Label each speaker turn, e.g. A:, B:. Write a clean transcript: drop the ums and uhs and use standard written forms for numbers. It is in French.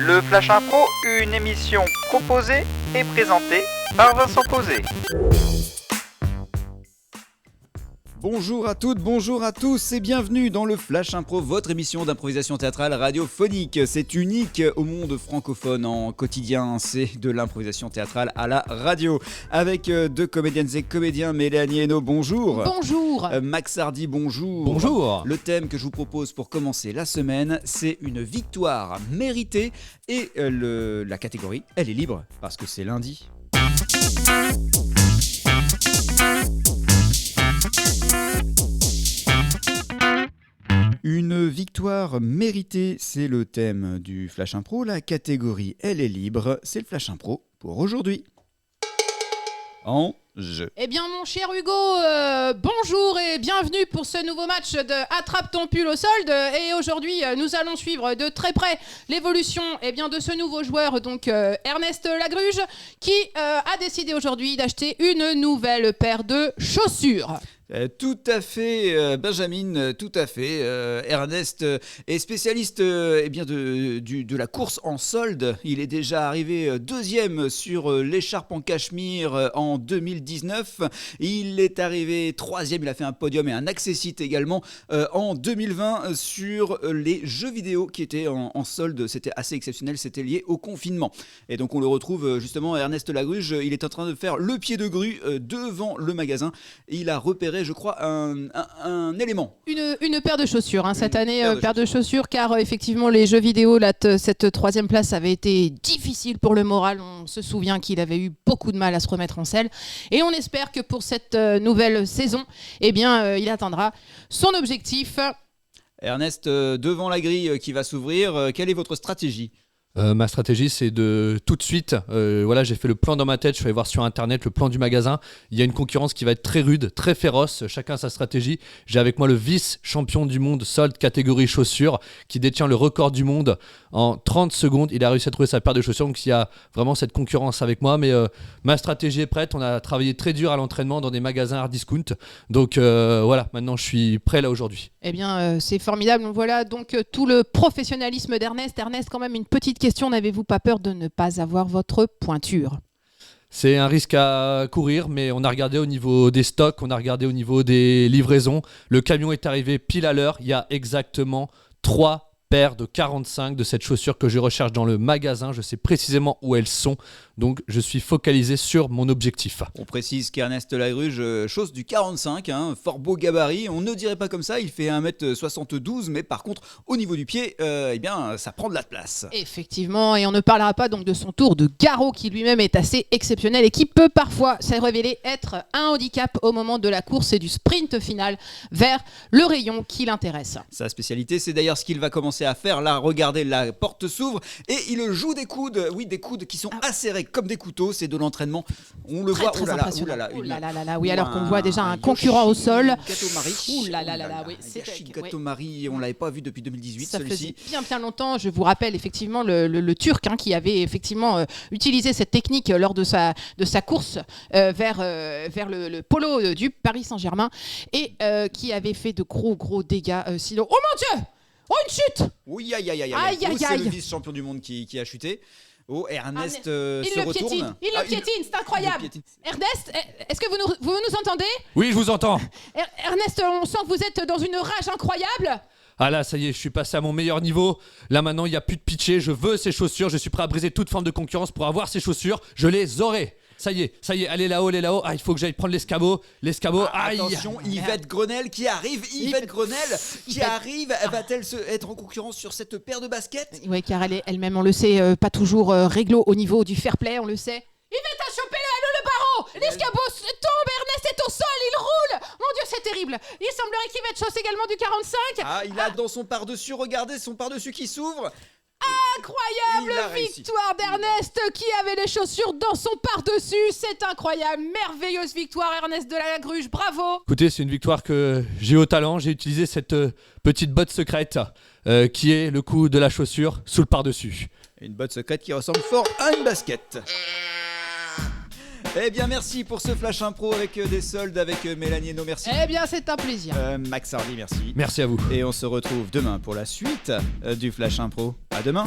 A: Le Flash Impro, une émission proposée et présentée par Vincent Posé.
B: Bonjour à toutes, bonjour à tous et bienvenue dans le Flash Impro, votre émission d'improvisation théâtrale radiophonique. C'est unique au monde francophone en quotidien, c'est de l'improvisation théâtrale à la radio. Avec deux comédiennes et comédiens, Mélanie Hainaut, bonjour.
C: Bonjour.
B: Max Hardy, bonjour.
D: Bonjour.
B: Le thème que je vous propose pour commencer la semaine, c'est une victoire méritée et la catégorie, elle est libre parce que c'est lundi. Une victoire méritée, c'est le thème du Flash Impro. La catégorie, elle est libre, c'est le Flash Impro pour aujourd'hui. En jeu.
C: Eh bien mon cher Hugo, bonjour et bienvenue pour ce nouveau match de Attrape ton pull au solde. Et aujourd'hui, nous allons suivre de très près l'évolution de ce nouveau joueur, donc Ernest Lagruge, qui a décidé aujourd'hui d'acheter une nouvelle paire de chaussures.
B: Tout à fait, Benjamin, tout à fait. Ernest est spécialiste de la course en solde. Il est déjà arrivé deuxième sur l'écharpe en cachemire en 2019. Il est arrivé troisième, il a fait un podium et un accessite également en 2020 sur les jeux vidéo qui étaient en solde. C'était assez exceptionnel, c'était lié au confinement. Et donc on le retrouve justement, Ernest Lagruge, il est en train de faire le pied de grue devant le magasin. Il a repéré, je crois, un élément.
C: Une paire de chaussures, cette année, paire de chaussures, car effectivement les jeux vidéo, cette troisième place avait été difficile pour le moral. On se souvient qu'il avait eu beaucoup de mal à se remettre en selle. Et on espère que pour cette nouvelle saison, il atteindra son objectif.
B: Ernest, devant la grille qui va s'ouvrir, quelle est votre stratégie ?
D: Ma stratégie, c'est de tout de suite, j'ai fait le plan dans ma tête, je suis allé voir sur internet le plan du magasin. Il y a une concurrence qui va être très rude, très féroce, chacun a sa stratégie. J'ai avec moi le vice-champion du monde solde catégorie chaussures qui détient le record du monde en 30 secondes. Il a réussi à trouver sa paire de chaussures, donc il y a vraiment cette concurrence avec moi. Mais ma stratégie est prête, on a travaillé très dur à l'entraînement dans des magasins hard discount. Donc maintenant je suis prêt là aujourd'hui.
C: C'est formidable. Voilà donc tout le professionnalisme d'Ernest. Ernest, quand même une petite question, n'avez-vous pas peur de ne pas avoir votre pointure ?
D: C'est un risque à courir, mais on a regardé au niveau des stocks, on a regardé au niveau des livraisons. Le camion est arrivé pile à l'heure. Il y a exactement 3 paires de 45 de cette chaussure que je recherche dans le magasin. Je sais précisément où elles sont, donc je suis focalisé sur mon objectif.
B: On précise qu'Ernest Lagruge chausse du 45, fort beau gabarit. On ne dirait pas comme ça, il fait 1m72, mais par contre, au niveau du pied, ça prend de la place.
C: Effectivement, et on ne parlera pas donc de son tour de garrot qui lui-même est assez exceptionnel et qui peut parfois se révéler être un handicap au moment de la course et du sprint final vers le rayon qui l'intéresse.
B: Sa spécialité, c'est d'ailleurs ce qu'il va commencer à faire. Là, regardez, la porte s'ouvre et il joue des coudes, des coudes qui sont acérés comme des couteaux. C'est de l'entraînement. On le voit.
C: Très impressionnant. Oui, alors qu'on voit déjà un concurrent au sol.
B: Yoshi Gatomari, on l'avait pas vu depuis 2018.
C: Ça
B: celui-ci.
C: faisait bien longtemps. Je vous rappelle effectivement le Turc qui avait effectivement utilisé cette technique lors de sa course vers le polo du Paris Saint-Germain et qui avait fait de gros dégâts. Sinon, oh mon Dieu! Oh, une chute!
B: Oui, aïe. C'est le vice-champion du monde qui a chuté. Oh, Ernest se retourne.
C: Il le piétine, c'est incroyable. Ernest, est-ce que vous nous entendez?
D: Oui, je vous entends.
C: Ernest, on sent que vous êtes dans une rage incroyable.
D: Ah là, ça y est, je suis passé à mon meilleur niveau. Là maintenant, il n'y a plus de pitché. Je veux ces chaussures. Je suis prêt à briser toute forme de concurrence pour avoir ces chaussures. Je les aurai. Ça y est, allez là-haut. Ah, il faut que j'aille prendre l'escabeau. Aïe.
B: Attention, Yvette Grenelle qui arrive. Va-t-elle être en concurrence sur cette paire de baskets?
C: Oui, car elle-même, on le sait, pas toujours réglo au niveau du fair play, on le sait. Yvette a chopé le barreau. L'escabeau tombe, Ernest est au sol, il roule. Mon Dieu, c'est terrible. Il semblerait qu'Yvette chausse également du 45.
B: Ah, il a dans son par-dessus, regardez son par-dessus qui s'ouvre.
C: Incroyable victoire d'Ernest qui avait les chaussures dans son par-dessus. C'est incroyable, merveilleuse victoire Ernest de Lagruge, bravo.
D: Écoutez, c'est une victoire que j'ai au talent. J'ai utilisé cette petite botte secrète qui est le coup de la chaussure sous le par-dessus.
B: Une botte secrète qui ressemble fort à une basket. Eh bien, merci pour ce Flash Impro avec des soldes avec Mélanie Hainaut, merci.
C: Eh bien, c'est un plaisir.
B: Max Hardy, merci.
D: Merci à vous.
B: Et on se retrouve demain pour la suite du Flash Impro. À demain.